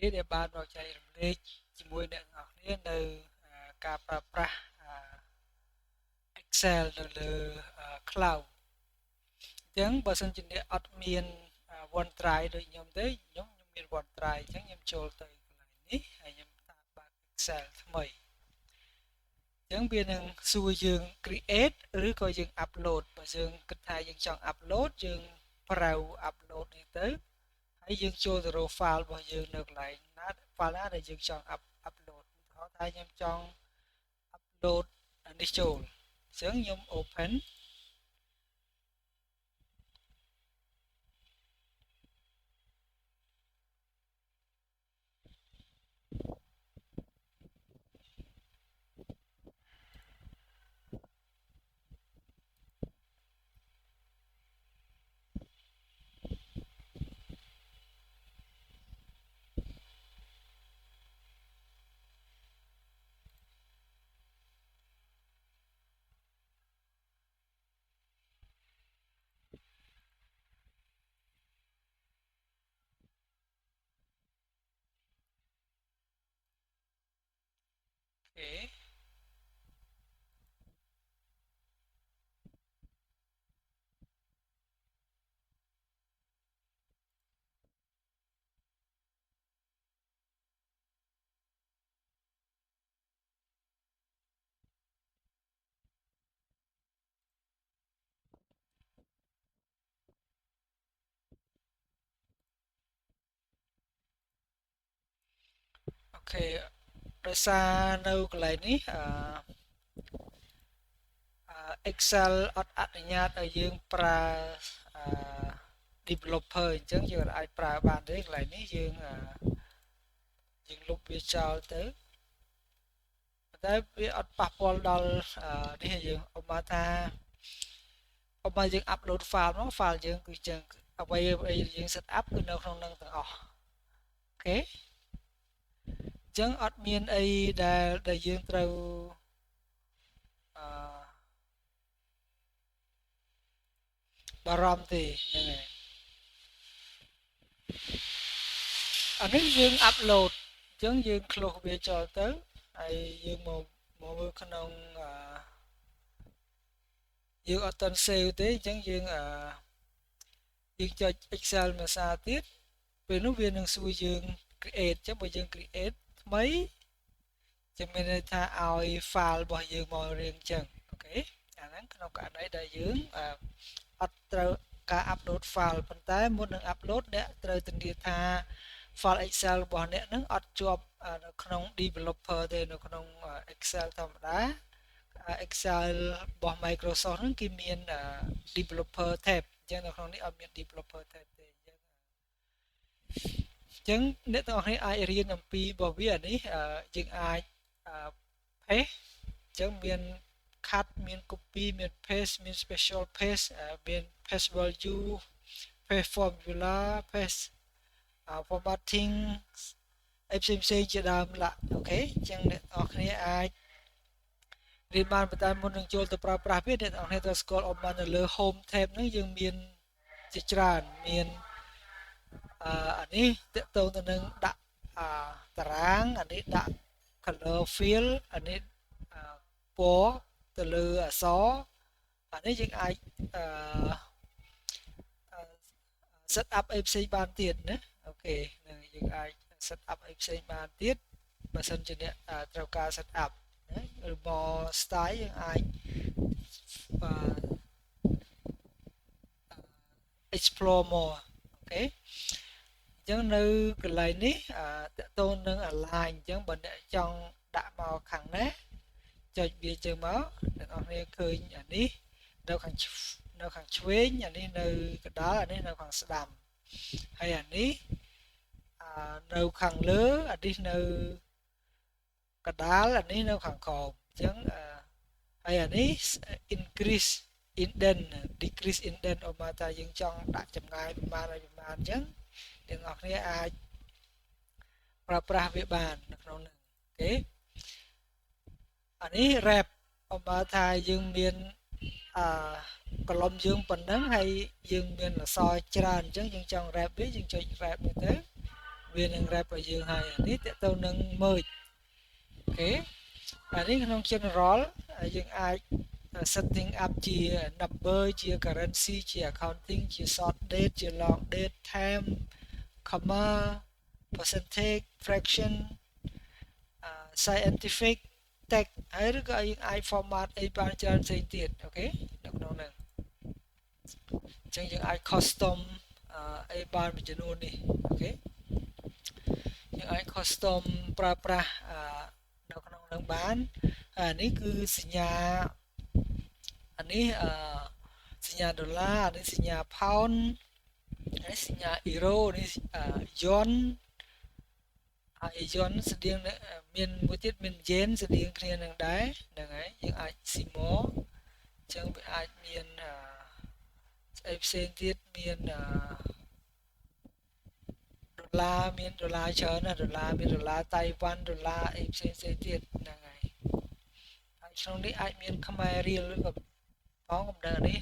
នេះដែលបានមកចែករំលែកជាមួយអ្នកនរគ្នានៅការប្រើប្រាស់Excel នៅលើ Cloud អញ្ចឹងបើសិនជាអ្នកអត់មាន OneDrive ដូចខ្ញុំទេខ្ញុំមាន OneDrive អញ្ចឹងខ្ញុំចូលទៅកន្លែងនេះហើយខ្ញុំតាមបើក Excel ថ្មីអញ្ចឹងវានឹងសួរយើង create ឬក៏យើង upload បើយើងគិតថាយើងចង់ upload យើងប្រើ upload នេះទៅហើយយើងចូលទៅរក file របស់យើងនៅកន្លែងណា file ណាដែលយើងចង់ upload ឧទាហរណ៍ថាខ្ញុំចង់ upload នេះចូលអញ្ចឹងខ្ញុំ open អូខេដោយសារនៅកន្លែងនេះExcel អត់អនុញ្ញាតឲ្យយើងប្រើអឺ developer អញ្ចឹងយើងអាចប្រើបានទេកន្លែងនេះយើងលុបវាចោលទៅតែវាអត់ប៉ះពាល់ដល់នេះយើងឧបមាថាឧបមាយើង upload file មក file យើងគឺចឹងអ្វីយើង set up គឺនៅក្នុងនឹងទាំងអស់អូខេអញ្ចឹងអត់មានអីដែលយើងត្រូវអឺបារម្ភទេហ្នឹងហើយអានេះយើង upload អញ្ចឹងយើង close វាចោលទៅហើយយើងមកមើលក្នុងយើងអត់ទាន់ save ទេអញ្ចឹងយើងចុច Excel មួយសារទៀតពេលនោះវានឹងសួរយើង create អញ្ចឹងបើយើង create ថ្មីចាំមានន័យថាឲ្យ file របស់យើងមករៀងអញ្ចឹងអូខេអាហ្នឹងក្នុងករណីដែលយើងអត់ត្រូវការ upload file ប៉ុន្តែមុននឹង upload អ្នកត្រូវធានាថា file Excel របស់អ្នកនឹងអត់ជាប់នៅក្នុង developer ទេនៅក្នុង Excel ធម្មតា Excel របស់ Microsoft ហ្នឹងគេមាន developer tab អញ្ចឹងនៅក្នុងនេះអត់មាន developer tab ទេអញ្ចឹងអ្នកទាំងអស់គ្នាអាចរៀនអំពីរបស់វានេះយើងអាច paste អញ្ចឹងមាន cut មាន copy មាន paste មាន special paste មាន paste value paste formula paste formatting អីផ្សេងៗជាដើមឡាអូខេអញ្ចឹងអ្នកទាំងអស់គ្នាអាចរៀនបានប៉ុន្តែមុននឹងចូលទៅប្រើប្រាស់វាអ្នកទាំងអស់គ្នាត្រូវស្គាល់អំបាននៅលើ home tab ហ្នឹងយើងមានជាច្រើនមានអានេះតកតងទៅនឹងដាក់តារាងអានេះដាក់ color fill អានេះពណ៌ទៅលើអក្សរអានេះយើងអាចអឺ set up អីផ្សេងបានទៀតណាអូខេនឹងយើងអាច set up អីផ្សេងបានទៀតបើសិនជាអ្នកត្រូវការ set up ណាឬមក style យើងអាច explore more អូខេអញ្ចឹងនៅកន្លែងនេះតកតូននឹង align អញ្ចឹងបើអ្នកចង់ដាក់មកខាងណាចុចវាជើងមកអ្នកនរគ្នាឃើញអានេះនៅខាងឆ្វេងអានេះនៅកណ្ដាលអានេះនៅខាងស្ដាំហើយអានេះនៅខាងលើអានេះនៅកណ្ដាលអានេះនៅខាងក្រោមអញ្ចឹងហើយអានេះ increase indent decrease indent ឧបមាថាយើងចង់ដាក់ចម្ងាយប្រមាណហើយប្រមាណអញ្ចឹងអ្នកនរគ្នាអាចប្រើប្រាស់វាបាននៅក្នុងហ្នឹងអូខេអានេះ wrap ឧបមាថាយើងមានកលំយើងប៉ុណ្ណឹងហើយយើងមានអក្សរច្រើនអញ្ចឹងយើងចង់ wrap វាយើងចុច wrap នេះទៅ វានឹង wrap ឲ្យយើងហើយនេះតទៅនឹង merge អូខេអានេះក្នុង general យើងអាច setting up ជា number ជា currency ជា accounting ជា short date ជា long date time comma percentage fraction scientific text ហើយឬក៏យើងអាច format អីបានច្រើនផ្សេងទៀតអូខេនៅក្នុងហ្នឹងអញ្ចឹងយើងអាច custom អីបានមួយចំនួននេះអូខេយើងអាច custom ប្រើប្រាស់នៅក្នុងនឹងបាននេះគឺសញ្ញានេះសញ្ញាដុល្លារនេះសញ្ញាផោននេះសញ្ញាអ៊ីរ៉ូនេះយន់ហើយយន់ស្តៀងមានមួយទៀតមានយេនស្តៀងគ្នានឹងដែរហ្នឹងហើយយើងអាចស៊ីម៉ូអញ្ចឹងវាអាចមានស្អីផ្សេងទៀតមានដុល្លារមានដុល្លារច្រើនណាស់ដុល្លារមានដុល្លារតៃវ៉ាន់ដុល្លារអីផ្សេងទៀតហ្នឹងហើយហើយក្នុងនេះអាចមានខ្មែររៀលឬក៏ផងកំដៅនេះ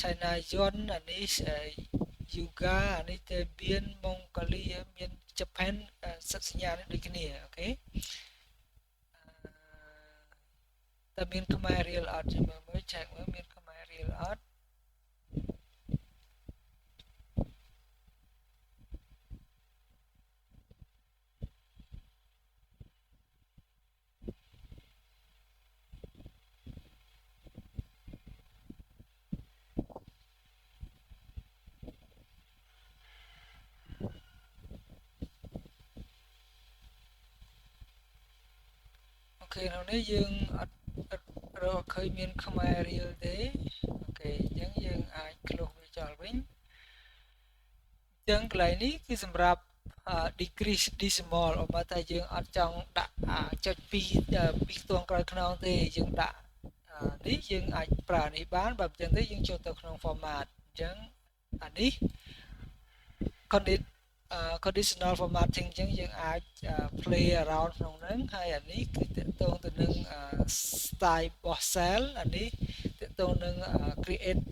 China Yuan អានេះ Yuga អានេះទៅមានម៉ុងហ្កូលីមាន Japan សិទ្ធសញ្ញានេះដូចគ្នាអូខេតែមានខ្មែររៀលអត់មើលឆែកមើលមានខ្មែររៀលអត់អូខេនៅនេះយើងអត់រកឃើញមានខ្មែររៀលទេអូខេអញ្ចឹងយើងអាច close វាចោលវិញអញ្ចឹងកន្លែងនេះគឺសម្រាប់ decrease decimal បើតែយើងអត់ចង់ដាក់ចុចពីខ្ទង់ក្រោយខ្នងទេយើងដាក់នេះយើងអាចប្រើនេះបានបើមិនចឹងទេយើងចូលទៅក្នុង format អញ្ចឹងអានេះ conditional formatting អញ្ចឹងយើងអាច play around ក្នុងហ្នឹងហើយអានេះគឺតកតងទៅនឹង style របស់ cell អានេះតកតងនឹង create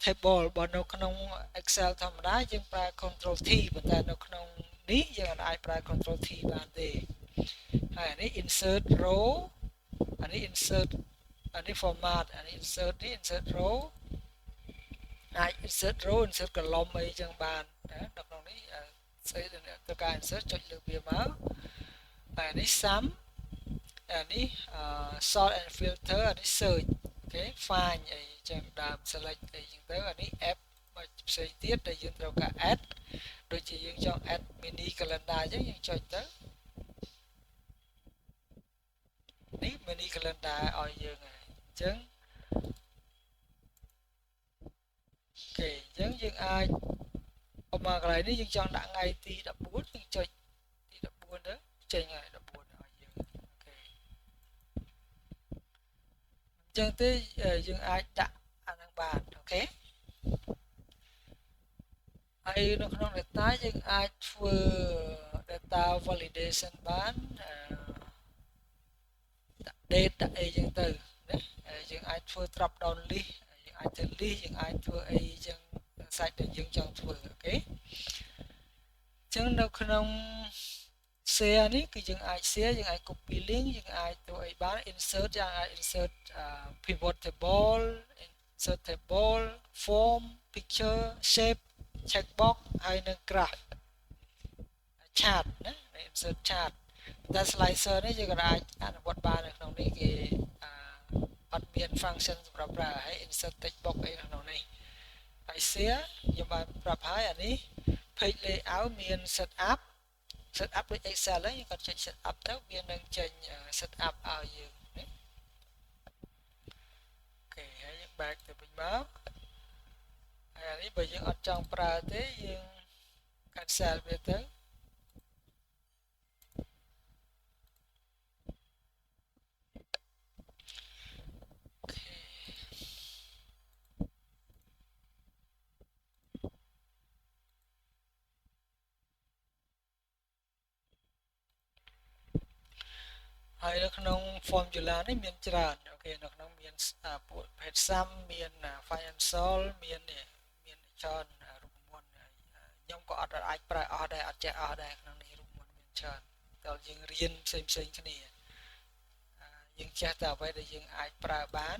table បើនៅក្នុង Excel ធម្មតាយើងប្រើ Control T ប៉ុន្តែនៅក្នុងនេះយើងអាចប្រើ Control T បានទេហើយអានេះ insert row អានេះ insert អានេះ format អានេះ insert នេះ insert row អាច insert row insert column អីចឹងបានណានៅក្នុងនេះស្អីទៅការ insert ចុចលើវាមកតែនេះ sum អានេះ sort and filter អានេះ search អូខេ find អីចឹងដើម select អីចឹងទៅអានេះ app មកផ្សេងទៀតដែលយើងត្រូវការ add ដូចជាយើងចង់ add mini calendar អញ្ចឹងយើងចុចទៅនេះ mini calendar ឲ្យយើងហើយអញ្ចឹងអូខេអញ្ចឹងយើងអាចឧបមាកន្លែងនេះយើងចង់ដាក់ថ្ងៃទី14យើងចុចទី14ទៅចេញហើយ14ឲ្យយើងអូខេអញ្ចឹងទេយើងអាចដាក់អាហ្នឹងបានអូខេហើយនៅក្នុង data យើងអាចធ្វើ data validation បានdate ដាក់អីចឹងទៅណាយើងអាចធ្វើ drop down list យើងអាចធ្វើ list យើងអាចធ្វើអីចឹង site ដែលយើងចង់ធ្វើអូខេអញ្ចឹងនៅក្នុង share នេះគឺយើងអាច share យើងអាច copy link យើងអាចធ្វើអីបាន insert យើងអាច insert pivot table insert table form picture shape checkbox ហើយនឹង graph chart ណា insert chart តែ slicer នេះយើងក៏អាចអនុវត្តបាននៅក្នុងនេះគេអត់មាន function សម្រាប់ប្រើហើយ insert text box អីក្នុងនេះហើយ share ខ្ញុំបានប្រាប់ហើយអានេះ page layout មាន setup ដូច Excel ហ្នឹងយើងក៏ចុច setup ទៅវានឹងចេញ setup ឲ្យយើងណាអូខេហើយយើង back ទៅវិញមកហើយអានេះបើយើងអត់ចង់ប្រើទេយើង cancel វាទៅហើយនៅក្នុង formula នេះមានច្រើនអូខេនៅក្នុងមានពួក page sum មាន financial មានច្រើនរូបមន្តខ្ញុំ ក៏អត់អាចប្រើអស់ដែរអត់ចេះអស់ដែរក្នុងនេះរូបមន្តមានច្រើនតើយើងរៀនផ្សេងគ្នាយើងចេះតែអ្វីដែលយើងអាចប្រើបាន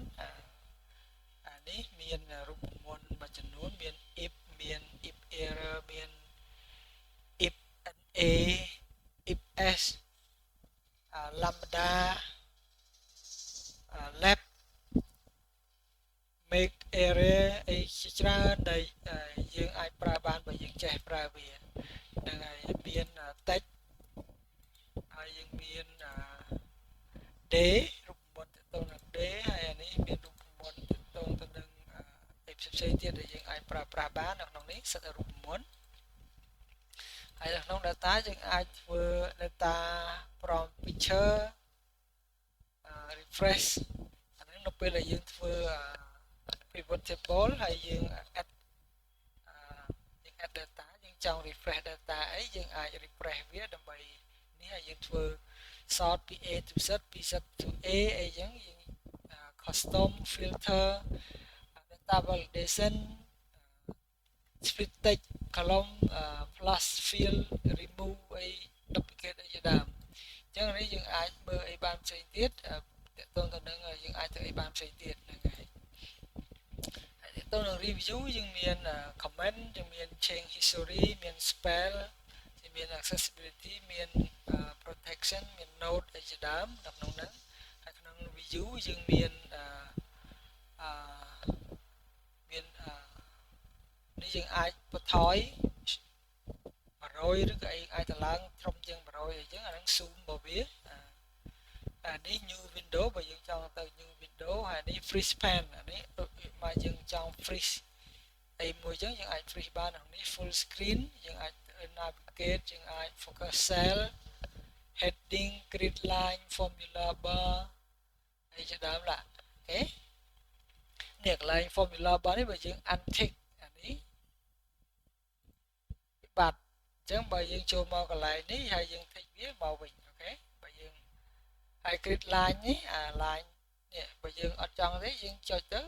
នេះមានរូបមន្តមួយចំនួនមាន if មាន if error មាន if a if s lambda lab make area អីជាច្រើនដែលយើងអាចប្រើបានបើយើងចេះប្រើវាហ្នឹងហើយមាន text ហើយយើងមាន day រូបមន្តទៅនឹង day ហើយអានេះមានរូបមន្តទៅនឹងផ្សេងទៀតដែលយើងអាចប្រើប្រាស់បាននៅក្នុងនេះសិតរូបមន្តហើយនៅក្នុង data យើងអាចធ្វើ data from picture refresh អានេះនៅពេលដែលយើងធ្វើ pivot table ហើយយើង add data យើងចង់ refresh data អីយើងអាច refresh វាដើម្បីនេះហើយយើងធ្វើ sort ពី A to Z ពី Z to A អីចឹងយើង custom filter data validation split text column plus field remove អី duplicate អីជាដើមអញ្ចឹងនេះយើងអាចមើលអីបានផ្សេងទៀតតើតើទៅនឹងយើងអាចធ្វើអីបានផ្សេងទៀតហ្នឹងហើយទៅនឹង review យើងមាន comment យើងមាន change history មាន spell មាន accessibility មាន protection មាន note អីជាដើមនៅក្នុងហ្នឹងហើយក្នុង view យើងមាននេះយើងអាចបន្ថយ100ឬក៏អីអាចទៅឡើងត្រឹមជាង100អីចឹងអាហ្នឹង zoom របស់វាអានេះ new window បើយើងចង់ទៅ new window ហើយនេះ freeze pan អានេះដូចមកយើងចង់ freeze អីមួយចឹងយើងអាច freeze បានក្នុងនេះ full screen យើងអាច navigate យើងអាច focus cell heading grid line formula bar អីជាដើមឡាអូខេនេះកន្លែង formula bar នេះបើយើង untick អានេះបាត់អញ្ចឹងបើយើងចូលមកកន្លែងនេះហើយយើង tick វាមកវិញអូខេបើយើងហើយ grid line នេះអា line នេះបើយើងអត់ចង់ទេយើងចុចទៅ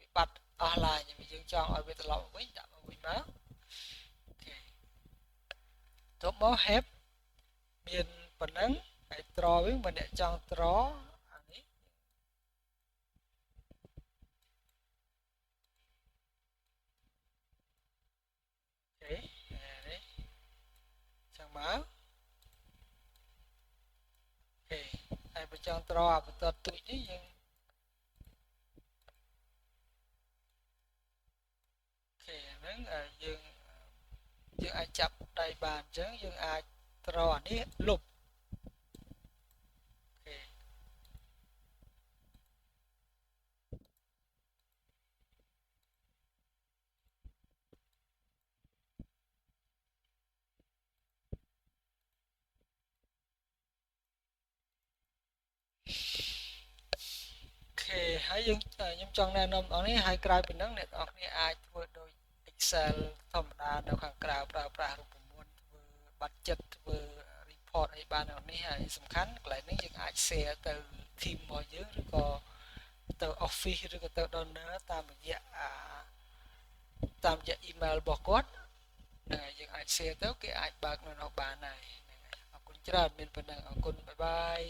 វាបាត់អស់ line យើងចង់ឲ្យវាត្រឡប់មកវិញដាក់មកវិញមកអូខេទៅមក help មានប៉ុណ្ណឹងហើយ draw វិញបើអ្នកចង់ draw អានេះអូខេនេះចឹងមកអូខេហើយបើចង់ draw អាបន្ទាត់ទូចនេះយើងអូខេហ្នឹងយើងអាចចាប់ដៃបានអញ្ចឹងយើងអាច draw អានេះលុបហើយយើងខ្ញុំចង់ណែនាំបងនេះហើយក្រៅពីហ្នឹងអ្នកនរគ្នាអាចធ្វើដូច Excel ធម្មតានៅខាងក្រៅប្រើប្រាស់រូបមន្តធ្វើ budget ធ្វើ report អីបាននៅនេះហើយសំខាន់កន្លែងនេះយើងអាច share ទៅ team របស់យើងឬក៏ទៅ office ឬក៏ទៅ donor តាមរយៈemail របស់គាត់ហើយយើងអាច share ទៅគេអាចបើកនៅនោះបានហើយអរគុណច្រើនមានប៉ុណ្ណឹងអរគុណបាយបាយ